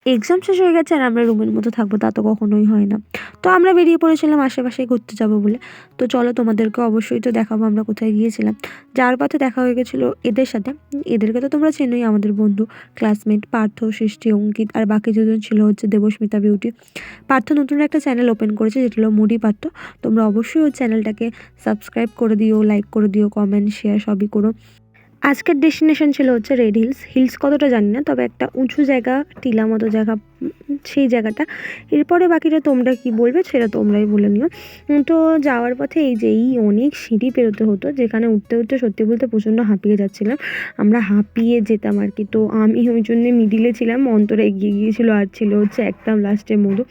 Exam শেষ হয়ে গেছে আর আমরা রুমের মধ্যে থাকবো তা তো কখনোই হয় না। তো আমরা বেরিয়ে পড়েছিলাম আশেপাশে ঘুরতে যাবো বলে। তো চলো তোমাদেরকে অবশ্যই তো দেখাবো আমরা কোথায় গিয়েছিলাম। যাওয়ার পথে দেখা হয়ে গেছিলো এদের সাথে। এদেরকে তো তোমরা চেনোই, আমাদের বন্ধু, ক্লাসমেট পার্থ, সৃষ্টি, অঙ্কিত আর বাকি দুজন ছিল হচ্ছে দেবস্মিতা বিউটি। পার্থ নতুন একটা চ্যানেল ওপেন করেছে যেটা হলো মুডি পার্থ। তোমরা অবশ্যই ওই চ্যানেলটাকে সাবস্ক্রাইব করে দিও, লাইক করে দিও, কমেন্ট, শেয়ার সবই করো। আজকের ডেস্টিনেশন ছিল হচ্ছে রেড হিলস। হিলস কতটা জানি না, তবে একটা উঁচু জায়গা, টিলা মতো জায়গা, সেই জায়গাটা। এরপরে বাকিটা তোমরা কি বলবে সেটা তোমরাই বলে নিও। তো যাওয়ার পথে এই অনেক সিঁড়ি পেরোতে হতো, যেখানে উঠতে উঠতে সত্যি বলতে প্রচণ্ড হাঁপিয়ে যাচ্ছিলাম। আমরা হাঁপিয়ে যেতাম আর কি। তো আমি ওই জন্যে মিডিলে ছিলাম, অন্তরা এগিয়ে গিয়েছিলো, আর ছিল হচ্ছে একদম লাস্টে মধু।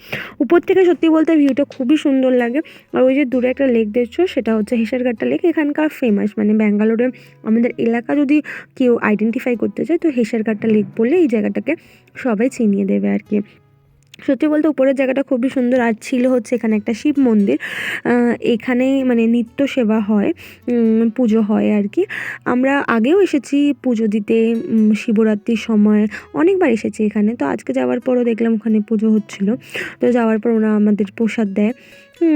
উপর থেকে সত্যি বলতে ভিউটা খুবই সুন্দর লাগে। আর ওই যে দূরে একটা লেক দেখছো, সেটা হচ্ছে হেসারঘাটটা লেক, এখানকার ফেমাস। মানে ব্যাঙ্গালোরে আমাদের এলাকা যদি কেউ আইডেন্টিফাই করতে চায় তো হেসারঘাটটা লেক বললে এই জায়গাটাকে সবাই চিনিয়ে দেবে আর কি। সত্যি বলতে উপরের জায়গাটা খুবই সুন্দর। আর ছিল হচ্ছে এখানে একটা শিব মন্দির। এখানে মানে নিত্য সেবা হয়, পুজো হয় আর কি। আমরা আগেও এসেছি পুজো দিতে, শিবরাত্রির সময় অনেকবার এসেছি এখানে। তো আজকে যাওয়ার পরও দেখলাম ওখানে পুজো হচ্ছিলো। তো যাওয়ার পর ওরা আমাদের প্রসাদ দেয়।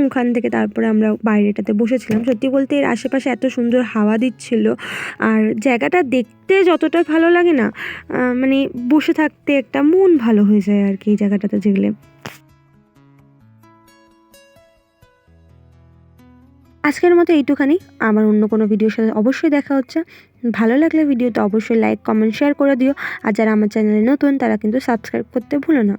ওখান থেকে তারপরে আমরা বাইরেটাতে বসেছিলাম। সত্যি বলতে এর আশেপাশে এত সুন্দর হাওয়া দিচ্ছিল, আর জায়গাটা দেখতে যতটা ভালো লাগে না, মানে বসে থাকতে একটা মন ভালো হয়ে যায় আর কি এই জায়গাটাতে গেলে। আজকের মতো এইটুখানি। আমার অন্য কোনো ভিডিওর সাথে অবশ্যই দেখা হচ্ছে। ভালো লাগলে ভিডিওতে অবশ্যই লাইক, কমেন্ট, শেয়ার করে দিও। আর যারা আমার চ্যানেলে নতুন তারা কিন্তু সাবস্ক্রাইব করতে ভুলো না।